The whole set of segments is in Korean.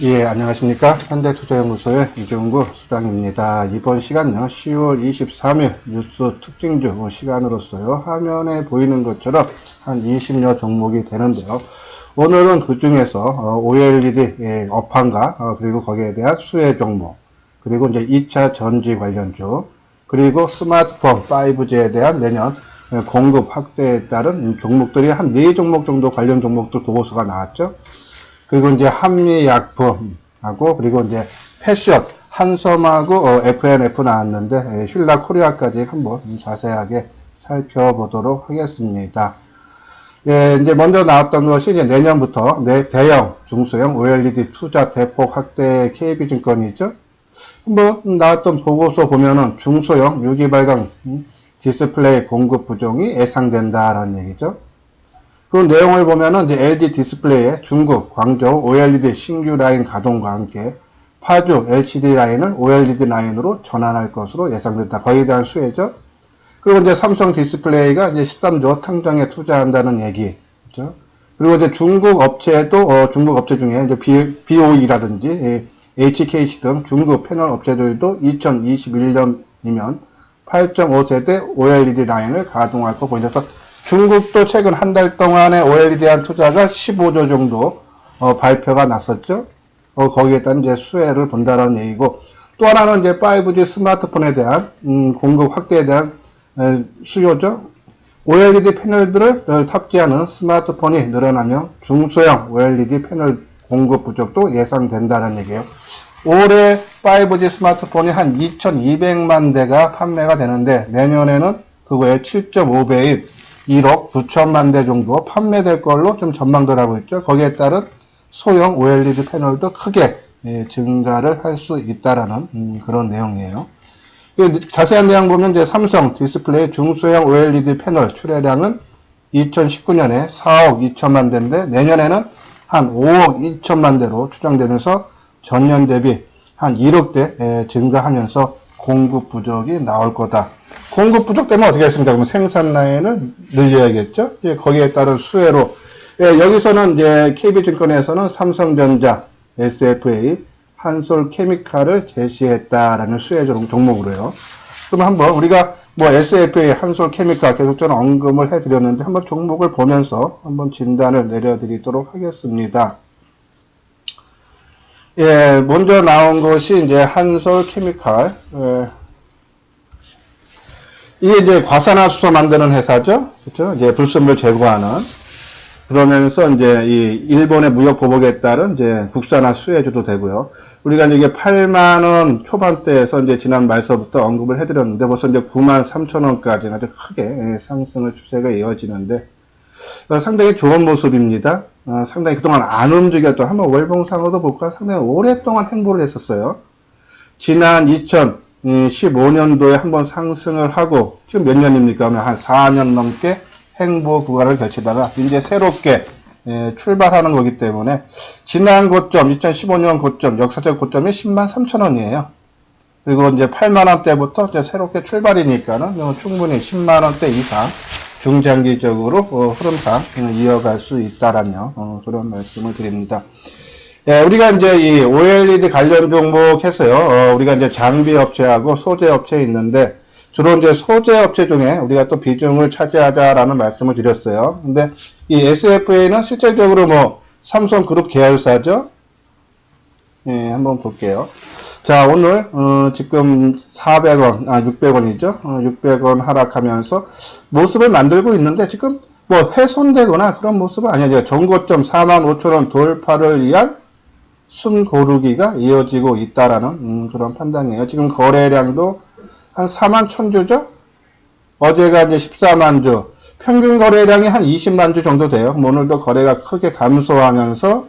예, 안녕하십니까. 현대투자연구소의 이종구 수장입니다. 이번 시간요, 10월 23일 뉴스 특징주 시간으로서요, 화면에 보이는 것처럼 한 20여 종목이 되는데요. 오늘은 그 중에서 OLED 업황과 그리고 거기에 대한 수혜 종목, 그리고 이제 2차 전지 관련주, 그리고 스마트폰 5G에 대한 내년 공급 확대에 따른 종목들이 한 4종목 정도 관련 종목들 보고서가 나왔죠. 그리고 이제 한미약품하고, 그리고 이제 패션, 한섬하고 FNF 나왔는데, 힐라 코리아까지 한번 자세하게 살펴보도록 하겠습니다. 예, 이제 먼저 나왔던 것이 이제 내년부터 대형, 중소형 OLED 투자 대폭 확대 KB증권이죠. 한번 나왔던 보고서 보면은 중소형 유기발광 디스플레이 공급 부족이 예상된다라는 얘기죠. 그 내용을 보면은 이제 LG 디스플레이의 중국, 광저우 OLED 신규 라인 가동과 함께 파주 LCD 라인을 OLED 라인으로 전환할 것으로 예상된다. 거기에 대한 수혜죠. 그리고 이제 삼성 디스플레이가 이제 13조 탕정에 투자한다는 얘기죠. 그리고 이제 중국 업체도 중국 업체 중에 이제 BOE라든지 HKC 등 중국 패널 업체들도 2021년이면 8.5세대 OLED 라인을 가동할 거 보인다. 중국도 최근 한 달 동안에 OLED에 대한 투자가 15조 정도 발표가 났었죠. 거기에 따른 이제 수혜를 본다는 얘기고, 또 하나는 이제 5G 스마트폰에 대한 공급 확대에 대한 수요죠. OLED 패널들을 탑재하는 스마트폰이 늘어나며 중소형 OLED 패널 공급 부족도 예상된다는 얘기예요. 올해 5G 스마트폰이 한 2,200만 대가 판매가 되는데, 내년에는 그거의 7.5배인 1억 9천만 대 정도 판매될 걸로 좀 전망들 하고 있죠. 거기에 따른 소형 OLED 패널도 크게 증가를 할 수 있다라는 그런 내용이에요. 자세한 내용 보면 이제 삼성 디스플레이 중소형 OLED 패널 출하량은 2019년에 4억 2천만 대인데 내년에는 한 5억 2천만 대로 추정되면서 전년 대비 한 1억 대 증가하면서 공급 부족이 나올 거다. 공급 부족 때문에 어떻게 했습니까? 그러면 생산 라인을 늘려야겠죠? 예, 거기에 따른 수혜로. 예, 여기서는 이제 KB증권에서는 삼성전자, SFA, 한솔케미칼을 제시했다라는 수혜 종목으로요. 그럼 한번 우리가 뭐 SFA, 한솔케미칼 계속 저는 언급을 해드렸는데 한번 종목을 보면서 한번 진단을 내려드리도록 하겠습니다. 예, 먼저 나온 것이 이제 한솔케미칼. 이게 이제 과산화수소 만드는 회사죠. 그렇죠? 이제 불순물 제거하는. 그러면서 이제 이 일본의 무역 보복에 따른 이제 국산화 수혜주도 되고요. 우리가 이제 8만원 초반대에서 이제 지난 말서부터 언급을 해드렸는데 벌써 이제 9만 3천원까지 아주 크게 상승의 추세가 이어지는데 상당히 좋은 모습입니다. 상당히 그동안 안 움직였던, 한번 월봉상으로도 볼까? 상당히 오랫동안 행보를 했었어요. 지난 2015년도에 한번 상승을 하고, 지금 몇 년입니까? 한 4년 넘게 행보 구간을 거치다가, 이제 새롭게 출발하는 거기 때문에, 지난 고점, 2015년 고점, 역사적 고점이 10만 3천원이에요. 그리고 이제 8만원대부터 이제 새롭게 출발이니까는 충분히 10만원대 이상 중장기적으로 흐름상 이어갈 수 있다라는 그런 말씀을 드립니다. 예, 우리가 이제 이 OLED 관련 종목 해서요, 우리가 이제 장비 업체하고 소재 업체 있는데, 주로 이제 소재 업체 중에 우리가 또 비중을 차지하자라는 말씀을 드렸어요. 근데 이 SFA는 실질적으로 뭐 삼성그룹 계열사죠. 예, 한번 볼게요. 자, 오늘 지금 400원, 600원이죠. 600원 하락하면서 모습을 만들고 있는데 지금 뭐 훼손되거나 그런 모습은 아니에요. 전고점 45,000원 돌파를 위한 숨고르기가 이어지고 있다라는 그런 판단이에요. 지금 거래량도 한 4만 1000주죠. 어제가 이제 14만 주. 평균 거래량이 한 20만 주 정도 돼요. 오늘도 거래가 크게 감소하면서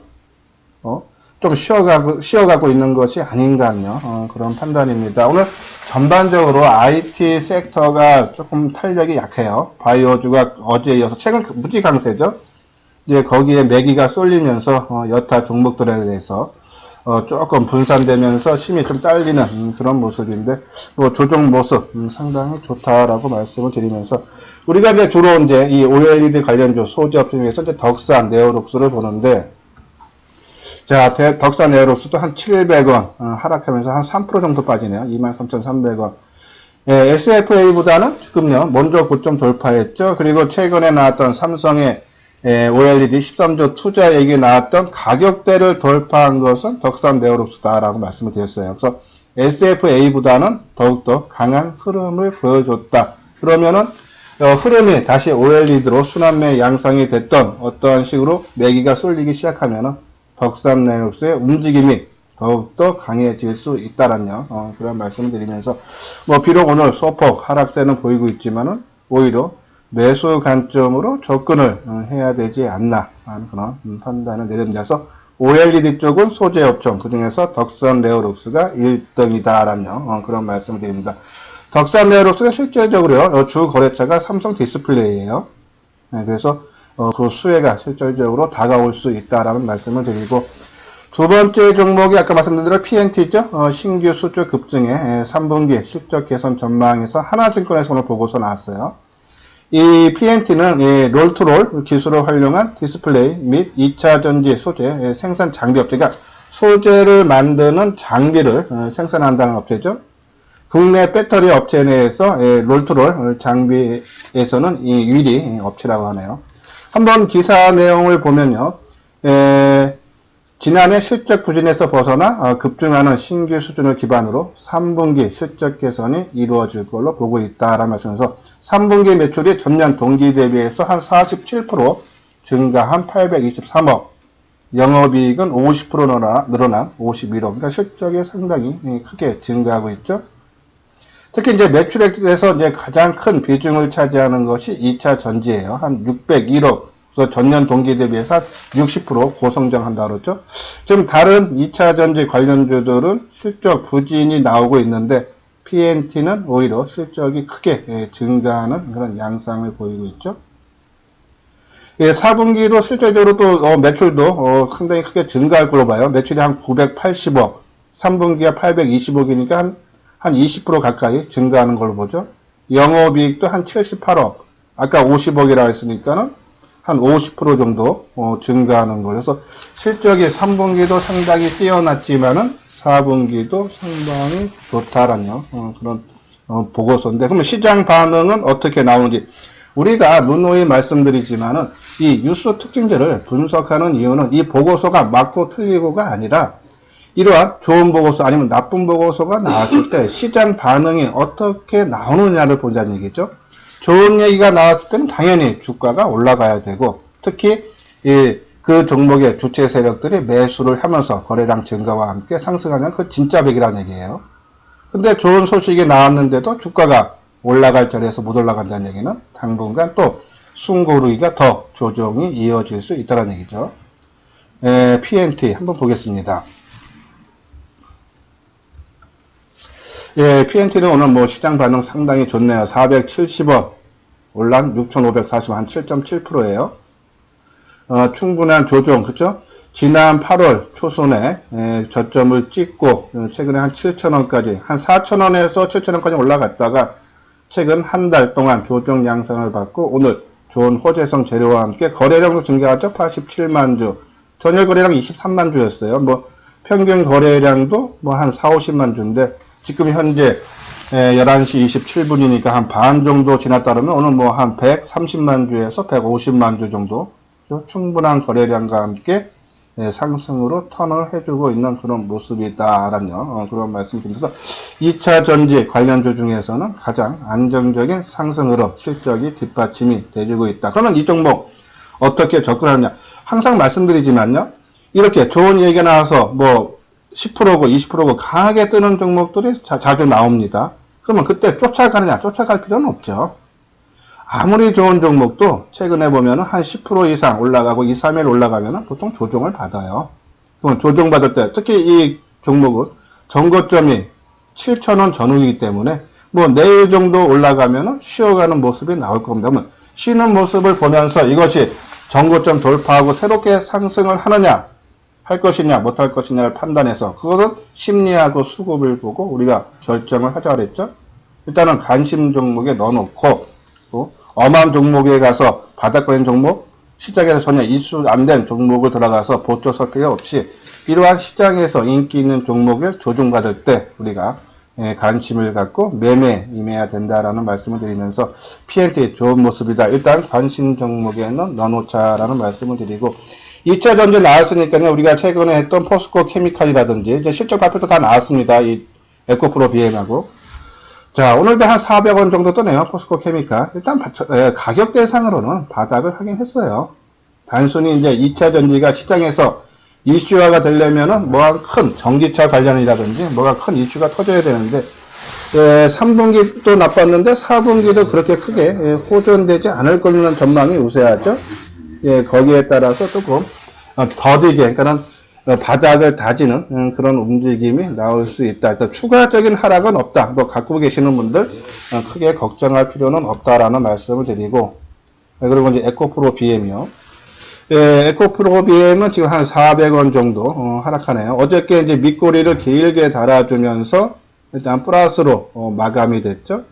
좀 쉬어가고 있는 것이 아닌가요? 그런 판단입니다. 오늘 전반적으로 IT 섹터가 조금 탄력이 약해요. 바이오주가 어제에 이어서 최근 무지 강세죠. 이제 거기에 매기가 쏠리면서 여타 종목들에 대해서 조금 분산되면서 힘이 좀 딸리는 그런 모습인데, 뭐 조정 모습 상당히 좋다라고 말씀을 드리면서, 우리가 이제 주로 이제 이 OLED 관련주 소재 업종 중에서 이제 덕산, 네오룩스를 보는데, 자, 덕산 에어로스도 한 700원 하락하면서 한 3% 정도 빠지네요. 23,300원. 예, SFA보다는 지금요, 먼저 고점 돌파했죠. 그리고 최근에 나왔던 삼성의 OLED 13조 투자 얘기 나왔던 가격대를 돌파한 것은 덕산 에어로스다라고 말씀을 드렸어요. 그래서 SFA보다는 더욱더 강한 흐름을 보여줬다. 그러면은 흐름이 다시 OLED로 순환매 양상이 됐던 어떠한 식으로 매기가 쏠리기 시작하면은 덕산 에어로스의 움직임이 더욱더 강해질 수 있다라는 그런 말씀을 드리면서 비록 오늘 소폭 하락세는 보이고 있지만은 오히려 매수 관점으로 접근을 해야 되지 않나 하는 그런 판단을 내립니다. 그래서 OLED 쪽은 소재 업종 그중에서 덕산 에어로스가 1등이다라는 그런 말씀을 드립니다. 덕산 에어로스가 실질적으로요 주 거래처가 삼성 디스플레이예요. 네, 그래서 그 수혜가 실질적으로 다가올 수 있다라는 말씀을 드리고 두 번째 종목이 아까 말씀드린 대로 PNT죠. 신규 수주 급증에 3분기 실적 개선 전망에서 하나증권에서 오늘 보고서 나왔어요. 이 PNT는 롤투롤 기술을 활용한 디스플레이 및 2차 전지 소재 생산 장비 업체, 그러니까 소재를 만드는 장비를 생산한다는 업체죠. 국내 배터리 업체 내에서 롤투롤 장비에서는 이 1위 업체라고 하네요. 한번 기사 내용을 보면요. 지난해 실적 부진에서 벗어나 급증하는 신규 수준을 기반으로 3분기 실적 개선이 이루어질 걸로 보고 있다라는 말씀에서 3분기 매출이 전년 동기 대비해서 한 47% 증가한 823억, 영업이익은 50% 늘어난 51억, 그러니까 실적이 상당히 크게 증가하고 있죠. 특히 이제 매출액에서 이제 가장 큰 비중을 차지하는 것이 2차 전지예요. 한 601억. 그래서 전년 동기 대비해서 60% 고성장한다 그랬죠. 지금 다른 2차 전지 관련주들은 실적 부진이 나오고 있는데 PNT는 오히려 실적이 크게 증가하는 그런 양상을 보이고 있죠. 4분기도 실질적으로 또 매출도 상당히 크게 증가할 걸로 봐요. 매출이 한 980억, 3분기가 820억이니까 한 20% 가까이 증가하는 걸로 보죠. 영업이익도 한 78억, 아까 50억이라고 했으니까는 한 50% 정도 증가하는 거예요. 그래서 실적이 3분기도 상당히 뛰어났지만은 4분기도 상당히 좋다라는 그런 보고서인데, 그러면 시장 반응은 어떻게 나오는지 우리가 누누이 말씀드리지만은 이 뉴스 특징들을 분석하는 이유는 이 보고서가 맞고 틀리고가 아니라 이러한 좋은 보고서 아니면 나쁜 보고서가 나왔을 때 시장 반응이 어떻게 나오느냐를 보자는 얘기죠. 좋은 얘기가 나왔을 때는 당연히 주가가 올라가야 되고, 특히 그 종목의 주체 세력들이 매수를 하면서 거래량 증가와 함께 상승하면 그 진짜 백이라는 얘기예요. 근데 좋은 소식이 나왔는데도 주가가 올라갈 자리에서 못 올라간다는 얘기는 당분간 또 숨고르기가 더 조정이 이어질 수 있다는 얘기죠. PNT 한번 보겠습니다. PNT는 오늘 시장 반응 상당히 좋네요. 470원, 올란 6,540원, 한 7.7%예요. 충분한 조정, 그죠? 지난 8월 초순에 저점을 찍고 최근에 한 7,000원까지, 한 4,000원에서 7,000원까지 올라갔다가 최근 한 달 동안 조정 양상을 받고 오늘 좋은 호재성 재료와 함께 거래량도 증가하죠. 87만 주, 전일 거래량 23만 주였어요. 평균 거래량도 한 4, 50만 주인데 지금 현재 11시 27분이니까 한 반 정도 지났다면 오늘 한 130만 주에서 150만 주 정도 충분한 거래량과 함께 상승으로 턴을 해주고 있는 그런 모습이다라는 그런 말씀드리면서 2차 전지 관련주 중에서는 가장 안정적인 상승으로 실적이 뒷받침이 돼주고 있다. 그러면 이 종목 어떻게 접근하느냐? 항상 말씀드리지만요, 이렇게 좋은 얘기가 나와서 10%고 20%고 강하게 뜨는 종목들이 자주 나옵니다. 그러면 그때 쫓아가느냐? 쫓아갈 필요는 없죠. 아무리 좋은 종목도 최근에 보면은 한 10% 이상 올라가고 2, 3일 올라가면은 보통 조정을 받아요. 그럼 조정받을 때, 특히 이 종목은 전고점이 7,000원 전후이기 때문에 내일 정도 올라가면은 쉬어가는 모습이 나올 겁니다. 그러면 쉬는 모습을 보면서 이것이 전고점 돌파하고 새롭게 상승을 하느냐, 할 것이냐, 못할 것이냐를 판단해서 그것은 심리하고 수급을 보고 우리가 결정을 하자 그랬죠. 일단은 관심 종목에 넣어놓고 또 엄한 종목에 가서 바닥거리는 종목 시장에서 전혀 이슈 안 된 종목을 들어가서 보초 설 필요 없이 이러한 시장에서 인기 있는 종목을 조정받을 때 우리가 관심을 갖고 매매 임해야 된다라는 말씀을 드리면서 P&T 좋은 모습이다. 일단 관심 종목에는 넣어놓자라는 말씀을 드리고 2차 전지 나왔으니까요. 우리가 최근에 했던 포스코 케미칼이라든지 이제 실적 발표도 다 나왔습니다. 이 에코프로 BM하고. 자, 오늘도 한 400원 정도 떠네요. 포스코 케미칼. 일단 가격 대상으로는 바닥을 하긴 했어요. 단순히 이제 2차 전지가 시장에서 이슈화가 되려면은 뭐가 큰 전기차 관련이라든지 뭐가 큰 이슈가 터져야 되는데 3분기도 나빴는데 4분기도 그렇게 크게 호전되지 않을 거라는 전망이 우세하죠. 거기에 따라서 조금 더디게 그러니까 바닥을 다지는 그런 움직임이 나올 수 있다. 일단 추가적인 하락은 없다. 뭐 갖고 계시는 분들 크게 걱정할 필요는 없다라는 말씀을 드리고 그리고 이제 에코프로 BM이요. 에코프로 BM은 지금 한 400원 정도 하락하네요. 어저께 이제 밑꼬리를 길게 달아주면서 일단 플러스로 마감이 됐죠.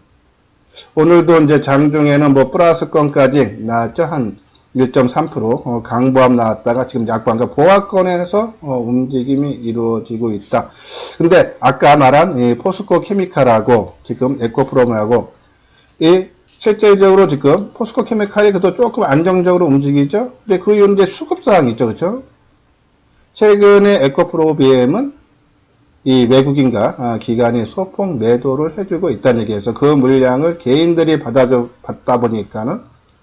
오늘도 이제 장중에는 뭐 플러스권까지 나왔죠. 한 1.3% 강보합 나왔다가 지금 약관과 보합권에서 움직임이 이루어지고 있다. 근데 아까 말한 이 포스코 케미칼하고 지금 에코프로하고 이 실질적으로 지금 포스코 케미칼이 그래도 조금 안정적으로 움직이죠. 근데 그 이유는 이제 수급사항이죠, 그렇죠? 최근에 에코프로 BM은 이 외국인과 기관이 소폭 매도를 해주고 있다는 얘기에서 그 물량을 개인들이 받다 보니까는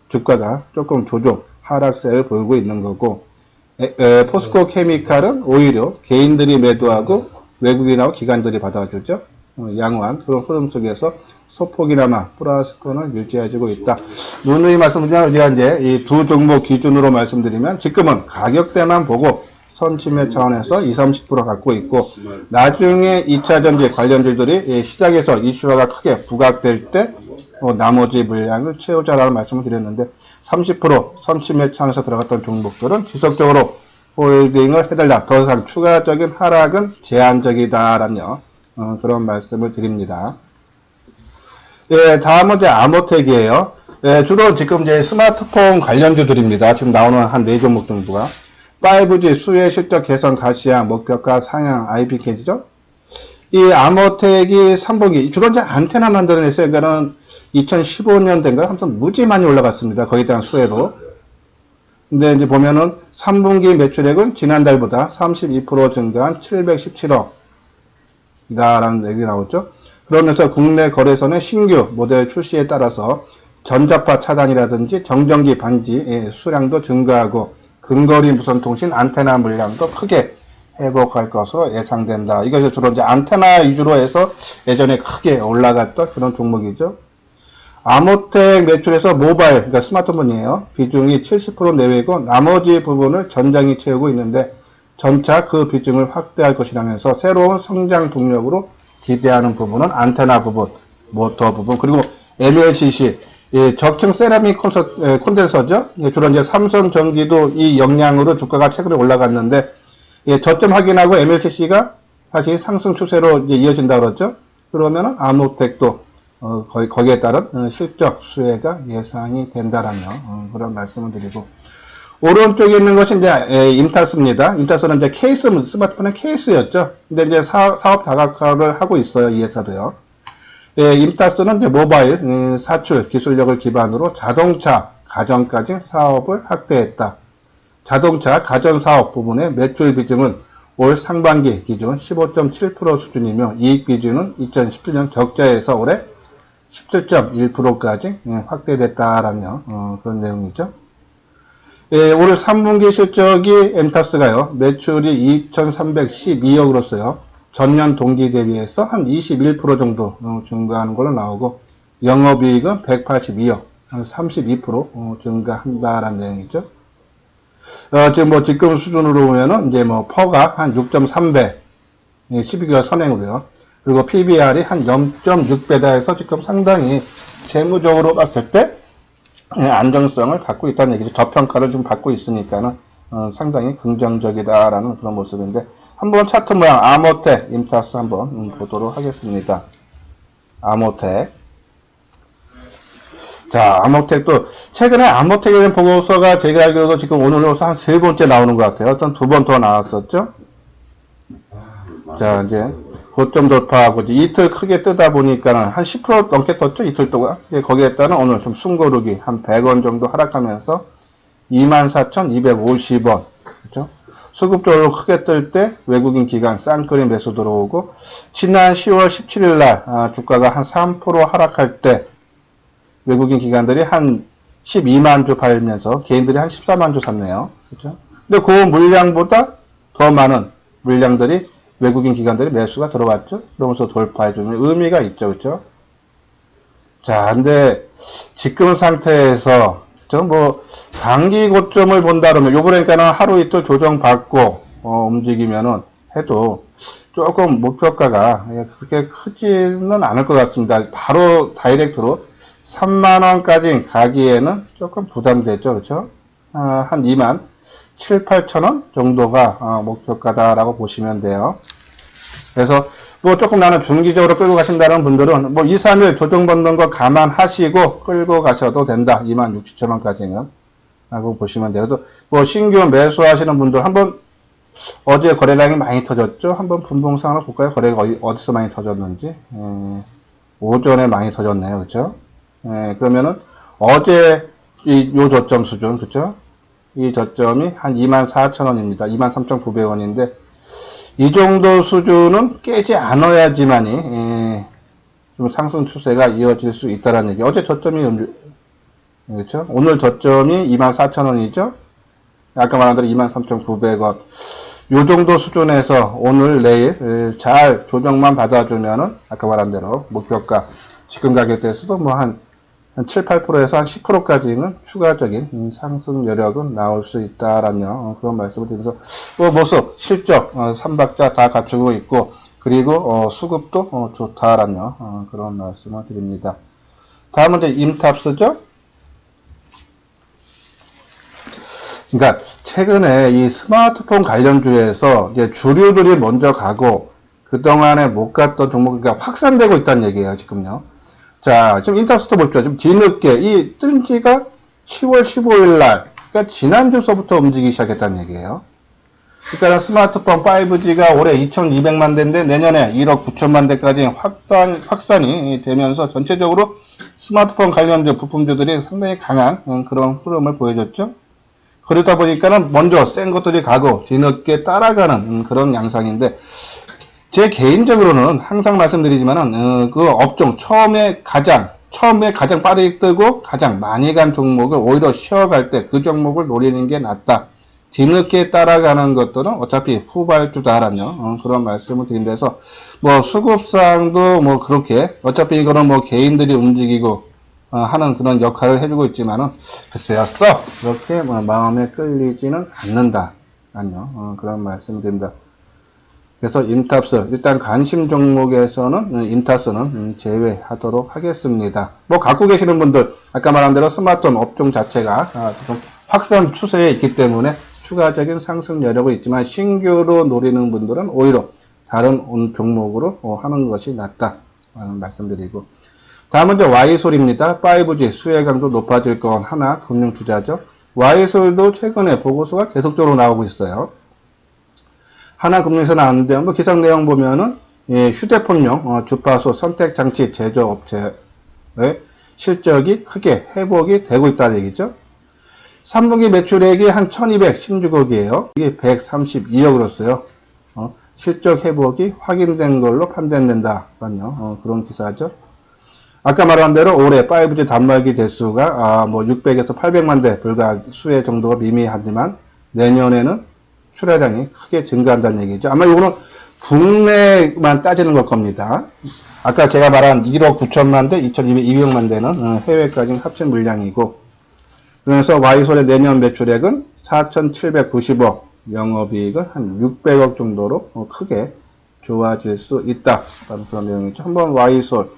주가가 조금 조정 하락세를 보이고 있는 거고 포스코 케미칼은 오히려 개인들이 매도하고 외국인하고 기관들이 받아주죠. 양호한 그런 흐름 속에서 소폭이나마 플러스권을 유지해주고 있다. 누누이 말씀드리면 우리가 이제 이 두 종목 기준으로 말씀드리면 지금은 가격대만 보고 선침해 차원에서 20, 30% 갖고 있고 나중에 2차 전지 관련주들이 시장에서 이슈화가 크게 부각될 때 나머지 물량을 채우자라는 말씀을 드렸는데 30% 선침해 차원에서 들어갔던 종목들은 지속적으로 홀딩을 해달라. 더 이상 추가적인 하락은 제한적이다라는 그런 말씀을 드립니다. 다음은 이제 아모텍이에요. 주로 지금 이제 스마트폰 관련주들입니다. 지금 나오는 한 4종목 정도가 5G 수혜 실적 개선 가시화 목표가 상향 IPK죠. 이 아모텍이 3분기 주로 이제 안테나 만들어냈어요. 그러니까는 2015년대인가 아무튼 무지 많이 올라갔습니다. 거기에 대한 수혜로. 근데 이제 보면은 3분기 매출액은 지난달보다 32% 증가한 717억 이다라는 얘기 나오죠. 그러면서 국내 거래선의 신규 모델 출시에 따라서 전자파 차단이라든지 정전기 반지 수량도 증가하고 근거리 무선 통신 안테나 물량도 크게 회복할 것으로 예상된다. 이것이 주로 이제 안테나 위주로 해서 예전에 크게 올라갔던 그런 종목이죠. 아모텍 매출에서 모바일, 그러니까 스마트폰이에요. 비중이 70% 내외고 나머지 부분을 전장이 채우고 있는데 점차 그 비중을 확대할 것이라면서 새로운 성장 동력으로 기대하는 부분은 안테나 부분, 모터 부분, 그리고 MLCC, 적층 세라믹 콘덴서죠. 주로 이제 삼성전기도 이 영향으로 주가가 최근에 올라갔는데, 저점 확인하고 MLCC가 다시 상승 추세로 이제 이어진다 그러죠. 그러면은 아모텍도 거기에 따른 실적 수혜가 예상이 된다라는 그런 말씀을 드리고, 오른쪽에 있는 것이 이제 임타스입니다. 임타스는 이제 케이스, 스마트폰의 케이스였죠. 근데 이제 사업 다각화를 하고 있어요. 이 회사도요. 임타스는 이제 모바일 사출 기술력을 기반으로 자동차, 가전까지 사업을 확대했다. 자동차, 가전 사업 부분의 매출 비중은 올 상반기 기준 15.7% 수준이며 이익 비중은 2017년 적자에서 올해 17.1%까지 확대됐다라는 그런 내용이죠. 올 3분기 실적이 엠타스가요, 매출이 2,312억으로서요, 전년 동기 대비해서 한 21% 정도 증가하는 걸로 나오고, 영업이익은 182억, 한 32% 증가한다라는 내용이죠. 지금 지금 수준으로 보면은, 이제 퍼가 한 6.3배, 12개월 선행으로요. 그리고 PBR이 한 0.6배다 해서 지금 상당히 재무적으로 봤을 때, 안정성을 갖고 있다는 얘기죠. 저평가를 좀 받고 있으니까는 상당히 긍정적이다라는 그런 모습인데 한번 차트 모양 아모텍 임타스 한번 보도록 하겠습니다. 아모텍 자, 아모텍도, 최근에 아모텍에 대한 보고서가 제가 알기로도 지금 오늘로서 한 세 번째 나오는 것 같아요. 어떤 두 번 더 나왔었죠? 자, 이제, 고점 돌파하고, 이제 이틀 크게 뜨다 보니까는 한 10% 넘게 떴죠? 이틀 동안. 거기에 따른 오늘 좀 숨고르기, 한 100원 정도 하락하면서 24,250원. 그죠? 수급적으로 크게 뜰 때 외국인 기관 쌍끌이 매수 들어오고, 지난 10월 17일 날, 주가가 한 3% 하락할 때, 외국인 기관들이 한 12만 주 팔면서 개인들이 한 14만 주 샀네요. 그죠? 근데 그 물량보다 더 많은 물량들이 외국인 기관들이 매수가 들어왔죠. 그러면서 돌파해주는 의미가 있죠. 그죠? 자, 근데 지금 상태에서 그죠? 뭐 단기 고점을 본다 그러면 요번에니까는 하루 이틀 조정받고 움직이면은 해도 조금 목표가가 그렇게 크지는 않을 것 같습니다. 바로 다이렉트로 3만원까지 가기에는 조금 부담되죠. 그렇죠? 한 2만 7, 8천원 정도가 목표가다라고 보시면 돼요. 그래서 뭐 조금 나는 중기적으로 끌고 가신다는 분들은 뭐 2, 3일 조정받는 거 감안하시고 끌고 가셔도 된다. 2만 6, 7천원까지는 라고 보시면 돼요. 그래서 뭐 신규 매수하시는 분들 한번 어제 거래량이 많이 터졌죠. 한번 분봉상으로 볼까요? 거래가 어디서 많이 터졌는지. 오전에 많이 터졌네요. 그렇죠? 그러면은 어제 요 저점 수준, 그쵸? 이 저점이 한 24,000원입니다. 23,900원인데 이 정도 수준은 깨지 않아야지만이 좀 상승 추세가 이어질 수 있다는 얘기. 어제 저점이 그렇죠? 오늘 저점이 24,000원이죠? 아까 말한 대로 23,900원. 요 정도 수준에서 오늘 내일 잘 조정만 받아주면은 아까 말한 대로 목표가 지금 가격대에서도 뭐 한 7, 8%에서 한 10%까지는 추가적인 상승 여력은 나올 수 있다라는 그런 말씀을 드리면서 또 모습, 실적, 3박자 다 갖추고 있고 그리고 수급도 좋다라는 그런 말씀을 드립니다. 다음은 이제 임탑스죠. 그러니까 최근에 이 스마트폰 관련주에서 이제 주류들이 먼저 가고 그동안에 못 갔던 종목이 확산되고 있다는 얘기예요. 지금요. 자, 지금 인터스트 보십시오. 좀 뒤늦게, 이 뜬 지가 10월 15일 날, 그러니까 지난주서부터 움직이기 시작했다는 얘기예요. 그러니까 스마트폰 5G가 올해 2,200만 대인데 내년에 1억 9천만 대까지 확산이 되면서 전체적으로 스마트폰 관련주 부품주들이 상당히 강한 그런 흐름을 보여줬죠. 그러다 보니까는 먼저 센 것들이 가고 뒤늦게 따라가는 그런 양상인데, 제 개인적으로는 항상 말씀드리지만은 그 업종 처음에 가장 빠르게 뜨고 가장 많이 간 종목을 오히려 쉬어갈 때 그 종목을 노리는 게 낫다. 뒤늦게 따라가는 것들은 어차피 후발주다라는 그런 말씀을 드린다서 뭐 수급상도 뭐 그렇게 어차피 이거는 뭐 개인들이 움직이고 하는 그런 역할을 해주고 있지만은 글쎄요 그렇게 뭐 마음에 끌리지는 않는다. 그런 말씀을 드립니다. 그래서 인탑스 일단 관심 종목에서는 인탑스는 제외하도록 하겠습니다. 뭐 갖고 계시는 분들 아까 말한 대로 스마트폰 업종 자체가 지금 확산 추세에 있기 때문에 추가적인 상승 여력은 있지만 신규로 노리는 분들은 오히려 다른 종목으로 하는 것이 낫다라는 말씀드리고, 다음은 이제 Y솔입니다. 5G 수혜 강도 높아질 건 하나 금융투자죠. Y솔도 최근에 보고서가 계속적으로 나오고 있어요. 하나금융에서 나왔는데 뭐 기사 내용 보면은 휴대폰용 주파수 선택 장치 제조업체의 실적이 크게 회복이 되고 있다는 얘기죠. 3분기 매출액이 한 1216억이에요. 이게 132억으로서요. 실적 회복이 확인된 걸로 판단된다라는 그런 기사죠. 아까 말한 대로 올해 5G 단말기 대수가 뭐 600에서 800만 대 불과 수혜 정도가 미미하지만 내년에는 출하량이 크게 증가한다는 얘기죠. 아마 이거는 국내만 따지는 걸 겁니다. 아까 제가 말한 1억 9천만 대, 2,200만 대는 해외까지 합친 물량이고, 그래서 Y솔의 내년 매출액은 4,790억, 영업이익은 한 600억 정도로 크게 좋아질 수 있다. 그런 내용이죠. 한번 Y솔.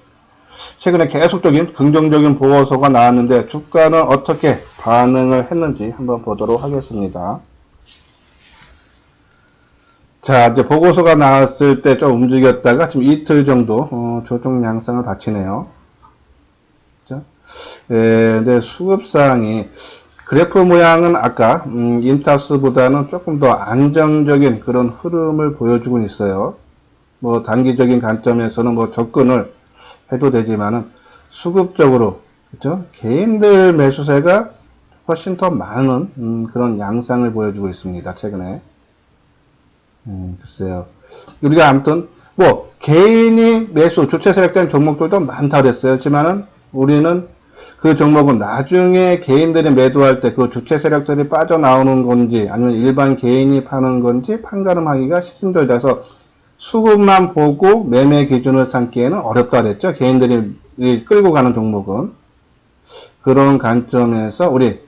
최근에 계속적인 긍정적인 보고서가 나왔는데 주가는 어떻게 반응을 했는지 한번 보도록 하겠습니다. 자, 이제 보고서가 나왔을 때 좀 움직였다가 지금 이틀 정도 조정 양상을 바치네요. 그죠? 근데 수급상이 그래프 모양은 아까 인타스보다는 조금 더 안정적인 그런 흐름을 보여주고 있어요. 뭐 단기적인 관점에서는 뭐 접근을 해도 되지만은 수급적으로 그렇죠? 개인들 매수세가 훨씬 더 많은 그런 양상을 보여주고 있습니다. 최근에. 글쎄요. 우리가 아무튼 뭐 개인이 매수 주체 세력된 종목들도 많다 그랬어요. 하지만은 우리는 그 종목은 나중에 개인들이 매도할 때 그 주체 세력들이 빠져나오는 건지 아니면 일반 개인이 파는 건지 판가름하기가 힘들다서 수급만 보고 매매 기준을 삼기에는 어렵다 그랬죠. 개인들이 끌고 가는 종목은. 그런 관점에서 우리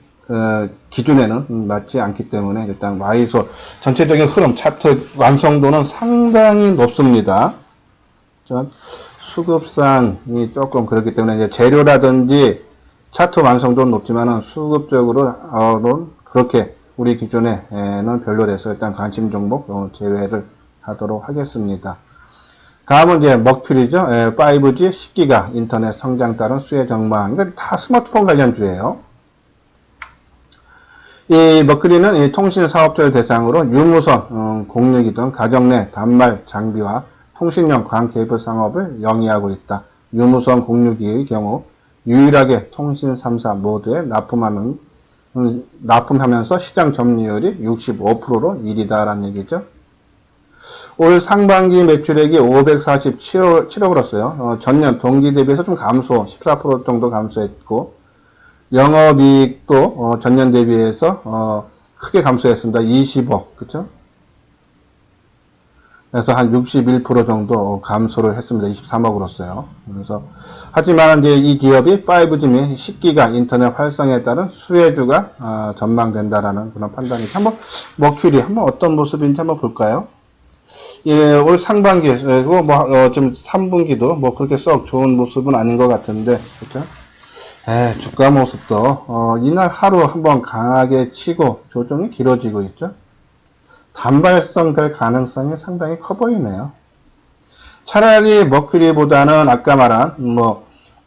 기준에는 맞지 않기 때문에 일단 와이소 전체적인 흐름 차트 완성도는 상당히 높습니다. 수급상이 조금 그렇기 때문에 이제 재료라든지 차트 완성도는 높지만은 수급적으로는 그렇게 우리 기준에는 별로라서 일단 관심 종목 제외를 하도록 하겠습니다. 다음은 이제 먹필이죠. 5G 10기가 인터넷 성장 따른 수혜 전망. 이건 다 스마트폰 관련주예요. 이 머큐리는 이 통신 사업자를 대상으로 유무선 공유기 등 가정 내 단말 장비와 통신용 광 케이블 상업을 영위하고 있다. 유무선 공유기의 경우 유일하게 통신 3사 모두에 납품하면서 시장 점유율이 65%로 1위다라는 얘기죠. 올 상반기 매출액이 547억으로서요. 전년 동기 대비해서 좀 감소, 14% 정도 감소했고, 영업이익도 전년 대비해서 크게 감소했습니다. 20억, 그쵸? 그래서 한 61% 정도 감소를 했습니다. 23억으로서요. 그래서 하지만 이제 이 기업이 5G 및 10기가 인터넷 활성에 따른 수혜주가 전망된다라는 그런 판단이 한번 머큐리 한번 어떤 모습인지 한번 볼까요? 예, 올 상반기, 그리고 좀 3분기도 그렇게 썩 좋은 모습은 아닌 것 같은데, 그죠? 주가 모습도, 이날 하루 한번 강하게 치고 조정이 길어지고 있죠? 단발성 될 가능성이 상당히 커 보이네요. 차라리 머큐리보다는 아까 말한,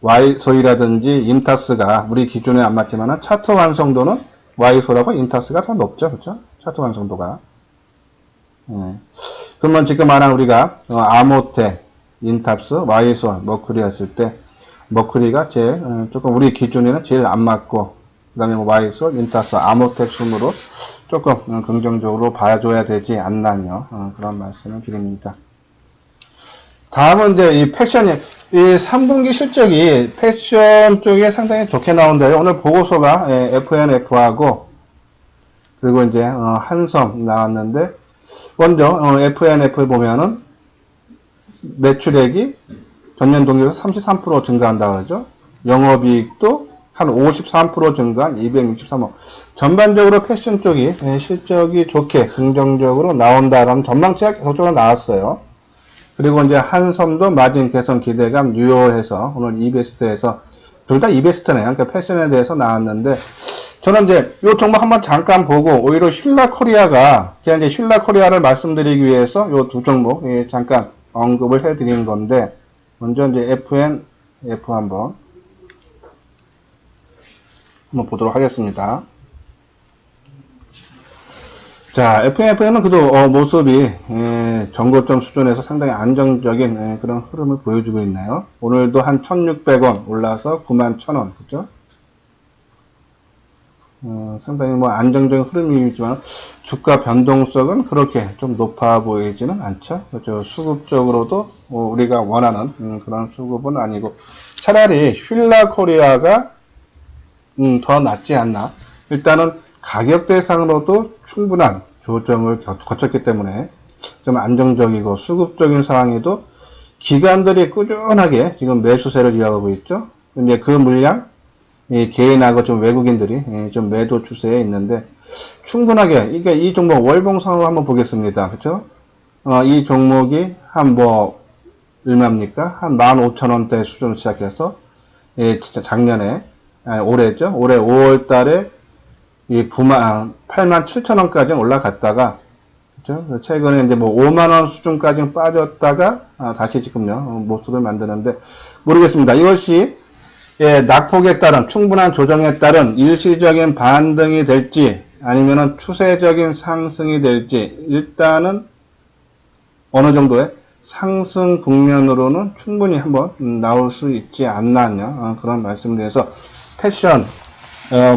와이소이라든지 인타스가 우리 기준에 안 맞지만 차트 완성도는 와이소라고 인타스가 더 높죠, 그죠? 차트 완성도가. 그러면 지금 말한 우리가 아모텍, 인탑스, 와이소, 머큐리 했을 때 머큐리가 제일 조금 우리 기준에는 제일 안 맞고 그 다음에 와이소, 인탑스, 아모텍 순으로 조금 긍정적으로 봐줘야 되지 않나요? 그런 말씀을 드립니다. 다음은 이제 이 패션이 이 3분기 실적이 패션 쪽에 상당히 좋게 나온대요. 오늘 보고서가 FNF하고 그리고 이제 한섬 나왔는데 먼저 FNF 보면은 매출액이 전년 동기에서 33% 증가한다 그러죠. 영업이익도 한 53% 증가한 263억. 전반적으로 패션 쪽이 실적이 좋게 긍정적으로 나온다라는 전망치가 계속적으로 나왔어요. 그리고 이제 한섬도 마진 개선 기대감 유효해서 오늘 이베스트에서 둘 다 이베스트네요. 그러니까 패션에 대해서 나왔는데 저는 이제 요 종목 한번 잠깐 보고 오히려 쉴라코리아가 제가 이제 쉴라코리아를 말씀드리기 위해서 요 두 종목 잠깐 언급을 해드린 건데 먼저 이제 FNF 한번 보도록 하겠습니다. 자, FNF는 그래도 모습이 전고점 수준에서 상당히 안정적인 그런 흐름을 보여주고 있네요. 오늘도 한 1,600원 올라서 91,000원, 그죠? 상당히 안정적인 흐름이지만 주가 변동성은 그렇게 좀 높아 보이지는 않죠. 그렇죠. 수급적으로도 우리가 원하는 그런 수급은 아니고 차라리 휠라코리아가 더 낫지 않나. 일단은 가격 대상으로도 충분한 조정을 거쳤기 때문에 좀 안정적이고 수급적인 상황에도 기관들이 꾸준하게 지금 매수세를 이어가고 있죠. 이제 그 물량 개인하고 좀 외국인들이 좀 매도 추세에 있는데 충분하게 이게 이 종목 월봉상으로 한번 보겠습니다. 그렇죠? 이 종목이 한 얼마입니까? 한 15,000원대 수준으로 시작해서 진짜 작년에 올해죠. 올해 5월 달에 87,000원까지 올라갔다가 그렇죠? 최근에 이제 5만원 수준까지 빠졌다가 다시 지금요 모습을 만드는데 모르겠습니다. 이것이 예, 낙폭에 따른 충분한 조정에 따른 일시적인 반등이 될지 아니면은 추세적인 상승이 될지 일단은 어느 정도의 상승 국면으로는 충분히 한번 나올 수 있지 않나 그런 말씀드려서 패션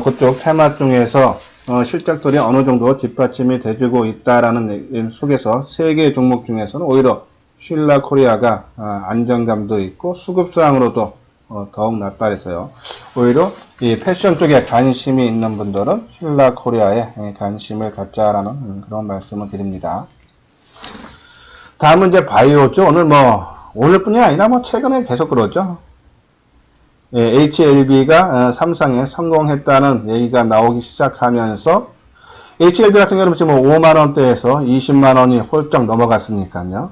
그쪽 테마 중에서 실적들이 어느 정도 뒷받침이 돼주고 있다라는 속에서 세 개의 종목 중에서는 오히려 신라 코리아가 안정감도 있고 수급상으로도 더욱 낫다 해서요. 오히려 이 패션 쪽에 관심이 있는 분들은 신라 코리아에 관심을 갖자라는 그런 말씀을 드립니다. 다음은 이제 바이오죠. 오늘뿐이 아니라 최근에 계속 그러죠. 예, HLB가 삼성에 성공했다는 얘기가 나오기 시작하면서 HLB 같은 경우는 지금 5만원대에서 20만원이 훌쩍 넘어갔으니까요.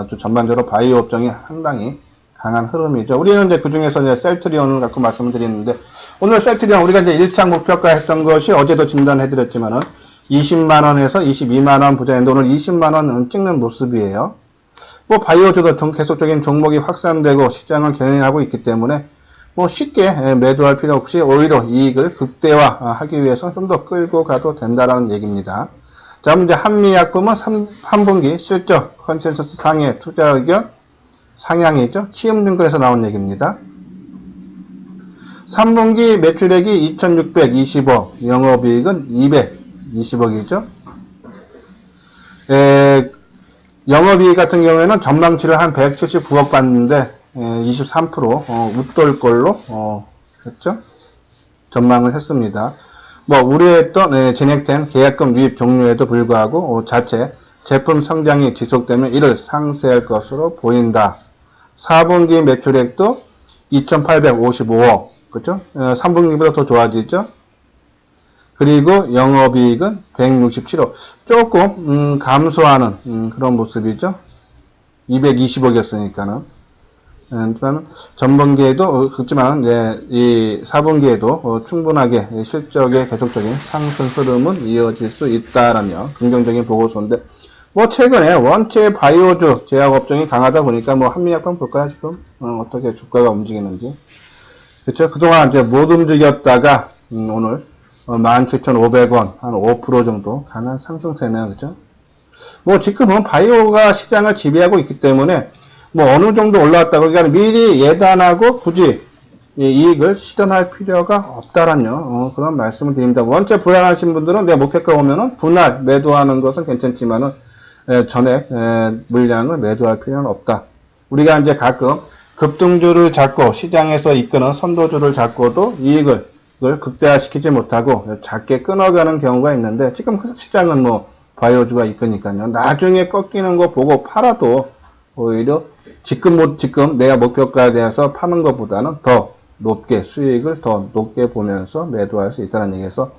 또 전반적으로 바이오 업종이 상당히 강한 흐름이죠. 우리는 이제 그 중에서 이제 셀트리온을 갖고 말씀을 드리는데, 오늘 셀트리온 우리가 이제 1차 목표가 했던 것이 어제도 진단해드렸지만은 20만원에서 22만원 부자인데 오늘 20만원 찍는 모습이에요. 바이오주도 계속적인 종목이 확산되고 시장을 견인하고 있기 때문에 쉽게 매도할 필요 없이 오히려 이익을 극대화하기 위해서 좀 더 끌고 가도 된다라는 얘기입니다. 자, 이제 한미약품은 3분기 실적 컨센서스 상해 투자 의견 상향이죠. 키움증권에서 나온 얘기입니다. 3분기 매출액이 2620억, 영업이익은 220억이죠. 영업이익 같은 경우에는 전망치를 한 179억 봤는데 23% 웃돌 걸로 했죠. 전망을 했습니다. 우려했던 진행된 계약금 유입 종료에도 불구하고 자체 제품 성장이 지속되면 이를 상쇄할 것으로 보인다. 4분기 매출액도 2,855억, 그렇죠? 3분기보다 더 좋아지죠. 그리고 영업이익은 167억, 조금 감소하는 그런 모습이죠. 220억이었으니까는. 하지만 전분기에도 그렇지만 이 4분기에도 충분하게 실적의 계속적인 상승 흐름은 이어질 수 있다라며 긍정적인 보고서인데, 최근에 원체 바이오주 제약 업종이 강하다 보니까 한미약품 볼까요, 지금? 어떻게 주가가 움직이는지. 그쵸? 그동안 이제 못 움직였다가, 오늘 17,500원, 한 5% 정도 강한 상승세네요, 그죠? 지금은 바이오가 시장을 지배하고 있기 때문에, 어느 정도 올라왔다고, 그러니까 미리 예단하고 굳이 이익을 실현할 필요가 없다라는 그런 말씀을 드립니다. 원체 불안하신 분들은 내 목표가 오면은 분할 매도하는 것은 괜찮지만은 전액 물량을 매도할 필요는 없다. 우리가 이제 가끔 급등주를 잡고 시장에서 이끄는 선도주를 잡고도 이익을 극대화시키지 못하고 작게 끊어가는 경우가 있는데, 지금 시장은 바이오주가 이끄니까요. 나중에 꺾이는 거 보고 팔아도 오히려 지금 내가 목표가에 대해서 파는 것보다는 더 높게 수익을 더 높게 보면서 매도할 수 있다는 얘기에서,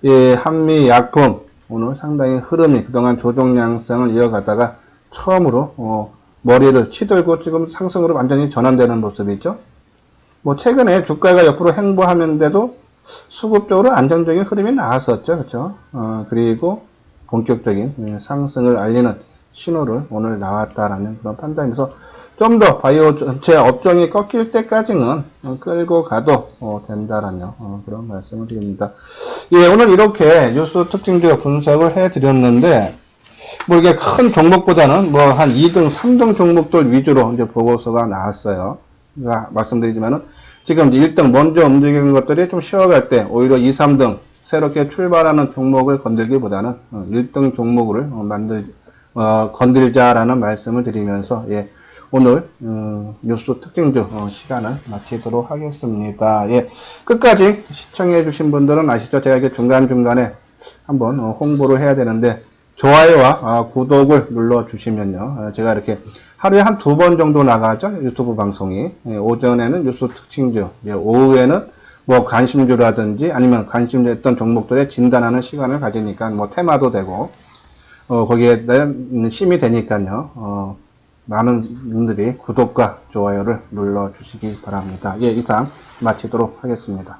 이 한미약품 오늘 상당히 흐름이 그동안 조정 양상을 이어가다가 처음으로 머리를 치들고 지금 상승으로 완전히 전환되는 모습이죠. 최근에 주가가 옆으로 횡보하면서도 수급적으로 안정적인 흐름이 나왔었죠. 그렇죠? 그리고 본격적인 상승을 알리는 신호를 오늘 나왔다라는 그런 판단이면서 좀 더 바이오 전체 업종이 꺾일 때까지는 끌고 가도 된다라는 그런 말씀을 드립니다. 예, 오늘 이렇게 뉴스 특징주 분석을 해드렸는데, 이게 큰 종목보다는 한 2등, 3등 종목들 위주로 이제 보고서가 나왔어요. 그러니까 말씀드리지만은 지금 1등 먼저 움직이는 것들이 좀 쉬어갈 때 오히려 2, 3등 새롭게 출발하는 종목을 건들기보다는 1등 종목을 건들자라는 말씀을 드리면서, 예, 오늘 뉴스 특징주 시간을 마치도록 하겠습니다. 예, 끝까지 시청해 주신 분들은 아시죠? 제가 이렇게 중간중간에 한번 홍보를 해야 되는데, 좋아요와 구독을 눌러 주시면요, 제가 이렇게 하루에 한 2번 정도 나가죠, 유튜브 방송이. 예, 오전에는 뉴스 특징주, 예, 오후에는 관심주라든지 아니면 관심주였던 종목들에 진단하는 시간을 가지니까 테마도 되고 거기에 심이 되니까요, 많은 분들이 구독과 좋아요를 눌러 주시기 바랍니다. 예, 이상 마치도록 하겠습니다.